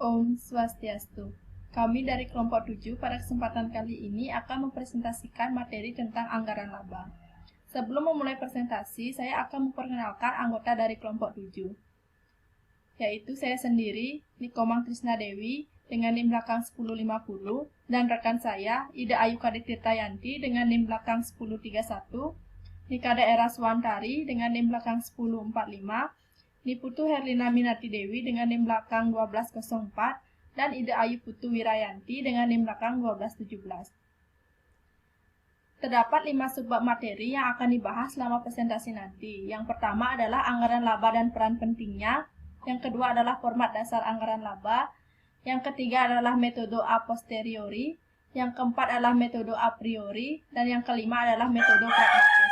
Om Swastiastu. Kami dari kelompok 7 pada kesempatan kali ini akan mempresentasikan materi tentang anggaran laba. Sebelum memulai presentasi, saya akan memperkenalkan anggota dari kelompok 7, yaitu saya sendiri, Nikomang Trisna Dewi, dengan NIM belakang 1050, dan rekan saya, Ida Ayu Kaditirtayanti dengan NIM belakang 1031, Nikada Era Swantari dengan NIM belakang 1045, Niputu Herlina Minati Dewi dengan NIM belakang 1204, dan Ida Ayu Putu Wirayanti dengan NIM belakang 1217. Terdapat 5 subbab materi yang akan dibahas selama presentasi nanti. Yang pertama adalah anggaran laba dan peran pentingnya. Yang kedua adalah format dasar anggaran laba. Yang ketiga adalah metode a posteriori. Yang keempat adalah metode a priori. Dan yang kelima adalah metode pragmatis.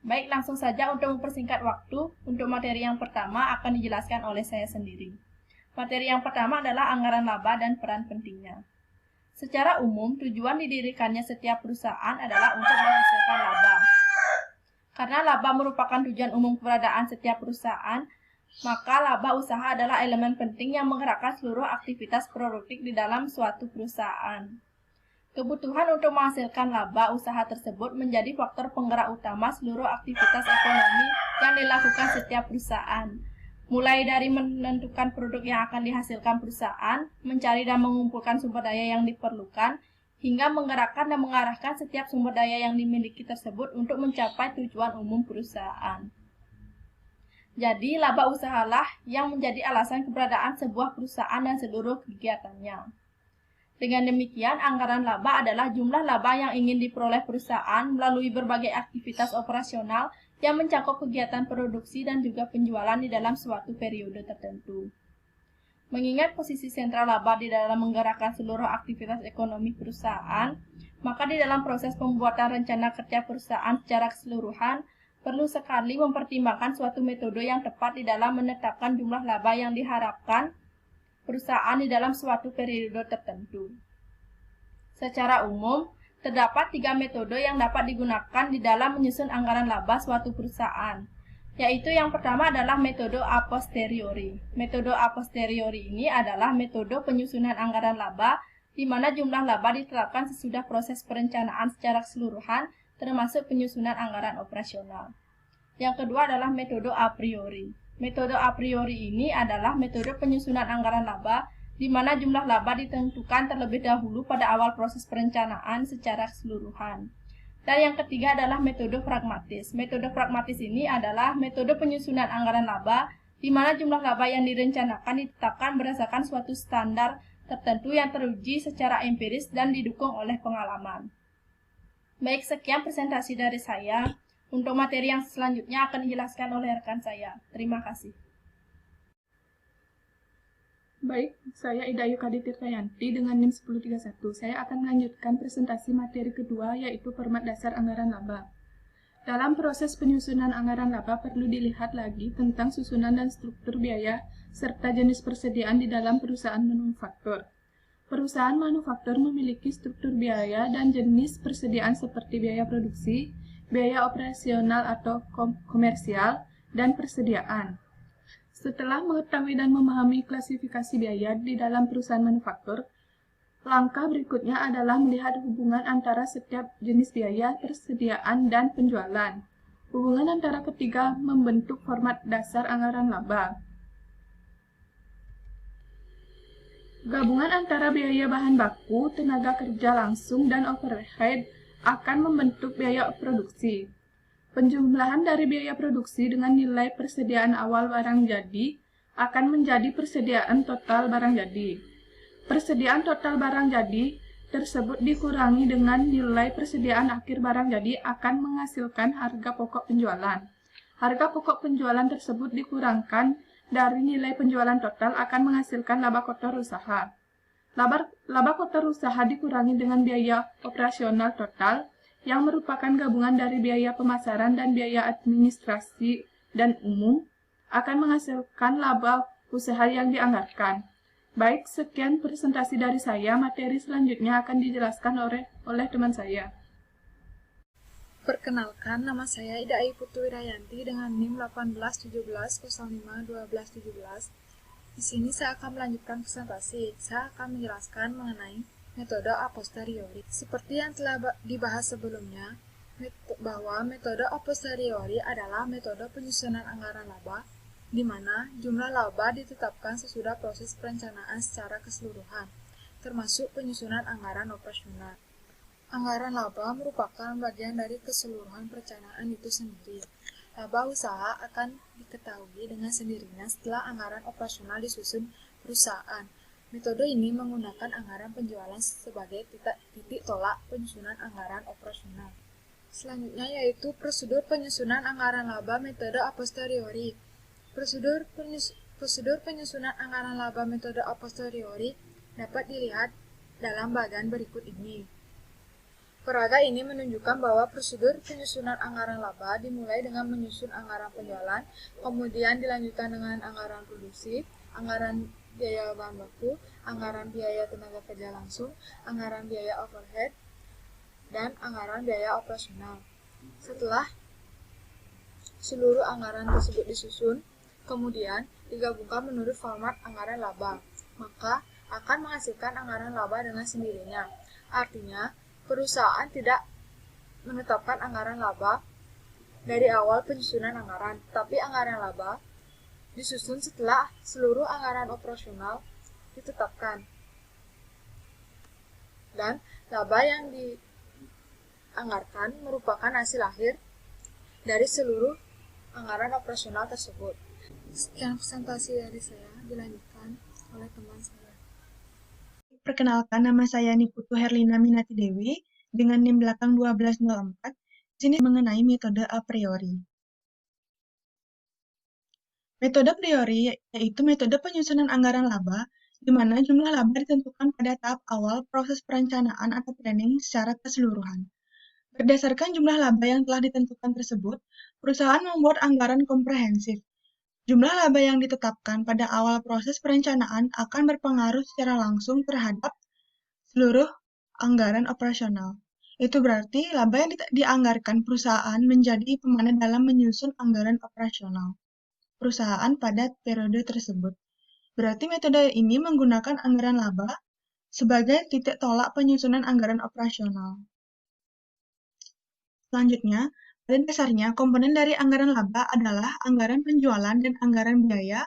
Baik, langsung saja untuk mempersingkat waktu. Untuk materi yang pertama akan dijelaskan oleh saya sendiri. Materi yang pertama adalah anggaran laba dan peran pentingnya. Secara umum, tujuan didirikannya setiap perusahaan adalah untuk menghasilkan laba. Karena laba merupakan tujuan umum keberadaan setiap perusahaan, maka laba usaha adalah elemen penting yang menggerakkan seluruh aktivitas produktif di dalam suatu perusahaan. Kebutuhan untuk menghasilkan laba usaha tersebut menjadi faktor penggerak utama seluruh aktivitas ekonomi yang dilakukan setiap perusahaan. Mulai dari menentukan produk yang akan dihasilkan perusahaan, mencari dan mengumpulkan sumber daya yang diperlukan, hingga menggerakkan dan mengarahkan setiap sumber daya yang dimiliki tersebut untuk mencapai tujuan umum perusahaan. Jadi, laba usahalah yang menjadi alasan keberadaan sebuah perusahaan dan seluruh kegiatannya. Dengan demikian, anggaran laba adalah jumlah laba yang ingin diperoleh perusahaan melalui berbagai aktivitas operasional yang mencakup kegiatan produksi dan juga penjualan di dalam suatu periode tertentu. Mengingat posisi sentral laba di dalam menggerakkan seluruh aktivitas ekonomi perusahaan, maka di dalam proses pembuatan rencana kerja perusahaan secara keseluruhan, perlu sekali mempertimbangkan suatu metode yang tepat di dalam menetapkan jumlah laba yang diharapkan perusahaan di dalam suatu periode tertentu. Secara umum, terdapat 3 metode yang dapat digunakan di dalam menyusun anggaran laba suatu perusahaan, yaitu yang pertama adalah metode a posteriori. Metode a posteriori ini adalah metode penyusunan anggaran laba, di mana jumlah laba ditetapkan sesudah proses perencanaan secara keseluruhan, termasuk penyusunan anggaran operasional. Yang kedua adalah metode a priori. Metode a priori ini adalah metode penyusunan anggaran laba, di mana jumlah laba ditentukan terlebih dahulu pada awal proses perencanaan secara keseluruhan. Dan yang ketiga adalah metode pragmatis. Metode pragmatis ini adalah metode penyusunan anggaran laba, di mana jumlah laba yang direncanakan ditetapkan berdasarkan suatu standar tertentu yang teruji secara empiris dan didukung oleh pengalaman. Baik, sekian presentasi dari saya. Untuk materi yang selanjutnya akan dijelaskan oleh rekan saya. Terima kasih. Baik, saya Ida Ayu Kaditirtayanti dengan NIM 1031. Saya akan melanjutkan presentasi materi kedua, yaitu format dasar anggaran laba. Dalam proses penyusunan anggaran laba perlu dilihat lagi tentang susunan dan struktur biaya serta jenis persediaan di dalam perusahaan manufaktur. Perusahaan manufaktur memiliki struktur biaya dan jenis persediaan seperti biaya produksi, biaya operasional atau komersial, dan persediaan. Setelah mengetahui dan memahami klasifikasi biaya di dalam perusahaan manufaktur, langkah berikutnya adalah melihat hubungan antara setiap jenis biaya, persediaan, dan penjualan. Hubungan antara ketiga membentuk format dasar anggaran laba. Gabungan antara biaya bahan baku, tenaga kerja langsung, dan overhead akan membentuk biaya produksi. Penjumlahan dari biaya produksi dengan nilai persediaan awal barang jadi akan menjadi persediaan total barang jadi. Persediaan total barang jadi tersebut dikurangi dengan nilai persediaan akhir barang jadi akan menghasilkan harga pokok penjualan. Harga pokok penjualan tersebut dikurangkan dari nilai penjualan total akan menghasilkan laba kotor usaha. Laba kotor usaha dikurangi dengan biaya operasional total yang merupakan gabungan dari biaya pemasaran dan biaya administrasi dan umum akan menghasilkan laba usaha yang dianggarkan. Baik, sekian presentasi dari saya. Materi selanjutnya akan dijelaskan oleh teman saya. Perkenalkan, nama saya Ida Ayu Putu Wirayanti dengan NIM 1817051217. Di sini saya akan melanjutkan presentasi. Saya akan menjelaskan mengenai metode a posteriori. Seperti yang telah dibahas sebelumnya, bahwa metode a posteriori adalah metode penyusunan anggaran laba, di mana jumlah laba ditetapkan sesudah proses perencanaan secara keseluruhan, termasuk penyusunan anggaran operasional. Anggaran laba merupakan bagian dari keseluruhan perencanaan itu sendiri. Laba usaha akan diketahui dengan sendirinya setelah anggaran operasional disusun perusahaan. Metode ini menggunakan anggaran penjualan sebagai titik tolak penyusunan anggaran operasional. Selanjutnya yaitu prosedur penyusunan anggaran laba metode a posteriori. Prosedur penyusunan anggaran laba metode a posteriori dapat dilihat dalam bagian berikut ini. Peraga ini menunjukkan bahwa prosedur penyusunan anggaran laba dimulai dengan menyusun anggaran penjualan, kemudian dilanjutkan dengan anggaran produksi, anggaran biaya bahan baku, anggaran biaya tenaga kerja langsung, anggaran biaya overhead, dan anggaran biaya operasional. Setelah seluruh anggaran tersebut disusun, kemudian digabungkan menurut format anggaran laba, maka akan menghasilkan anggaran laba dengan sendirinya. Artinya, perusahaan tidak menetapkan anggaran laba dari awal penyusunan anggaran, tapi anggaran laba disusun setelah seluruh anggaran operasional ditetapkan. Dan laba yang dianggarkan merupakan hasil akhir dari seluruh anggaran operasional tersebut. Sekian presentasi dari saya, dilanjutkan oleh teman saya. Perkenalkan, nama saya Niputu Herlina Minati Dewi dengan NIM belakang 1204. Di sini mengenai metode a priori. Metode priori yaitu metode penyusunan anggaran laba, di mana jumlah laba ditentukan pada tahap awal proses perencanaan atau planning secara keseluruhan. Berdasarkan jumlah laba yang telah ditentukan tersebut, perusahaan membuat anggaran komprehensif. Jumlah laba yang ditetapkan pada awal proses perencanaan akan berpengaruh secara langsung terhadap seluruh anggaran operasional. Itu berarti laba yang dianggarkan perusahaan menjadi pemanah dalam menyusun anggaran operasional perusahaan pada periode tersebut. Berarti metode ini menggunakan anggaran laba sebagai titik tolak penyusunan anggaran operasional. Selanjutnya, pada dasarnya, komponen dari anggaran laba adalah anggaran penjualan dan anggaran biaya.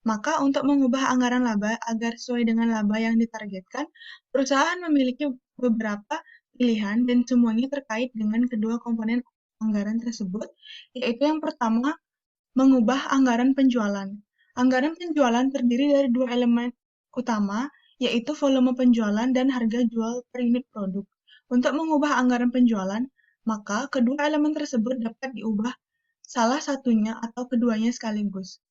Maka untuk mengubah anggaran laba agar sesuai dengan laba yang ditargetkan, perusahaan memiliki beberapa pilihan dan semuanya terkait dengan kedua komponen anggaran tersebut, yaitu yang pertama, mengubah anggaran penjualan. Anggaran penjualan terdiri dari dua elemen utama, yaitu volume penjualan dan harga jual per unit produk. Untuk mengubah anggaran penjualan, maka kedua elemen tersebut dapat diubah salah satunya atau keduanya sekaligus.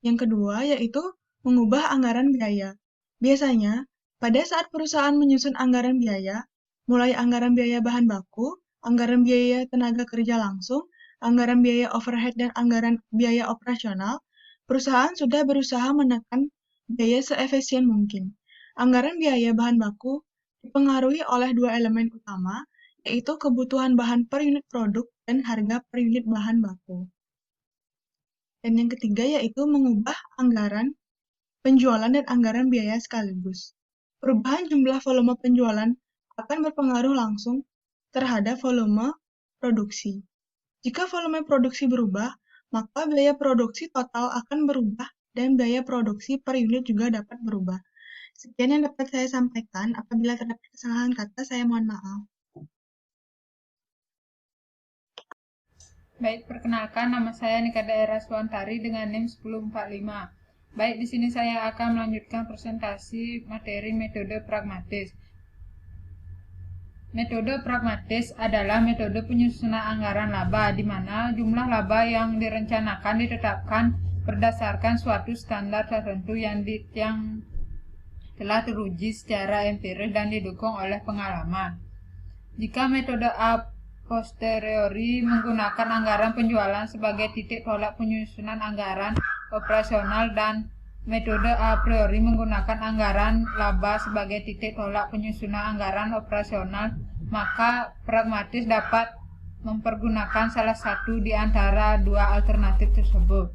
Yang kedua yaitu mengubah anggaran biaya. Biasanya, pada saat perusahaan menyusun anggaran biaya, mulai anggaran biaya bahan baku, anggaran biaya tenaga kerja langsung, anggaran biaya overhead, dan anggaran biaya operasional, perusahaan sudah berusaha menekan biaya seefisien mungkin. Anggaran biaya bahan baku dipengaruhi oleh dua elemen utama, yaitu kebutuhan bahan per unit produk dan harga per unit bahan baku. Dan yang ketiga yaitu mengubah anggaran penjualan dan anggaran biaya sekaligus. Perubahan jumlah volume penjualan akan berpengaruh langsung terhadap volume produksi. Jika volume produksi berubah, maka biaya produksi total akan berubah dan biaya produksi per unit juga dapat berubah. Sekian yang dapat saya sampaikan. Apabila terdapat kesalahan kata, saya mohon maaf. Baik, perkenalkan nama saya Nika Daerah Suwantari dengan NIM 1045. Baik, di sini saya akan melanjutkan presentasi materi metode pragmatis. Metode pragmatis adalah metode penyusunan anggaran laba, di mana jumlah laba yang direncanakan ditetapkan berdasarkan suatu standar tertentu yang telah teruji secara empiris dan didukung oleh pengalaman. Jika metode a posteriori menggunakan anggaran penjualan sebagai titik tolak penyusunan anggaran operasional dan metode a priori menggunakan anggaran laba sebagai titik tolak penyusunan anggaran operasional, maka pragmatis dapat mempergunakan salah satu di antara dua alternatif tersebut.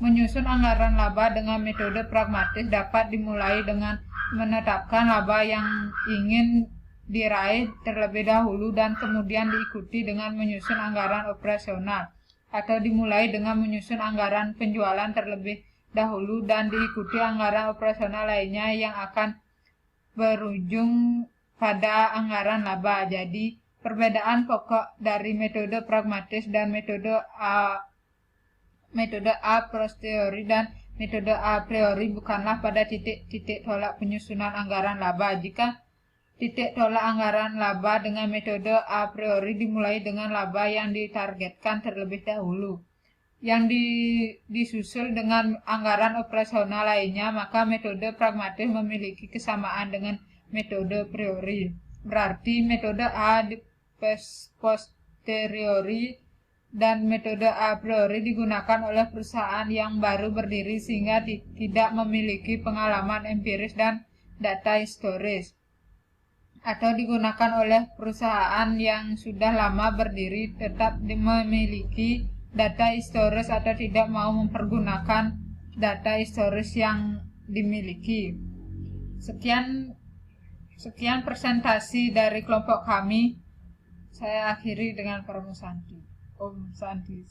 Menyusun anggaran laba dengan metode pragmatis dapat dimulai dengan menetapkan laba yang ingin diraih terlebih dahulu dan kemudian diikuti dengan menyusun anggaran operasional, atau dimulai dengan menyusun anggaran penjualan terlebih dahulu dan diikuti anggaran operasional lainnya yang akan berujung pada anggaran laba. Jadi, perbedaan pokok dari metode pragmatis dan metode a posteriori dan metode a priori bukanlah pada titik-titik tolak penyusunan anggaran laba. Jika titik tolak anggaran laba dengan metode a priori dimulai dengan laba yang ditargetkan terlebih dahulu, yang disusul dengan anggaran operasional lainnya, maka metode pragmatis memiliki kesamaan dengan metode priori. Berarti metode a posteriori dan metode a priori digunakan oleh perusahaan yang baru berdiri sehingga tidak memiliki pengalaman empiris dan data historis, atau digunakan oleh perusahaan yang sudah lama berdiri tetap memiliki data historis atau tidak mau mempergunakan data historis yang dimiliki. Sekian presentasi dari kelompok kami. Saya akhiri dengan Parmo Santi. Om Santi.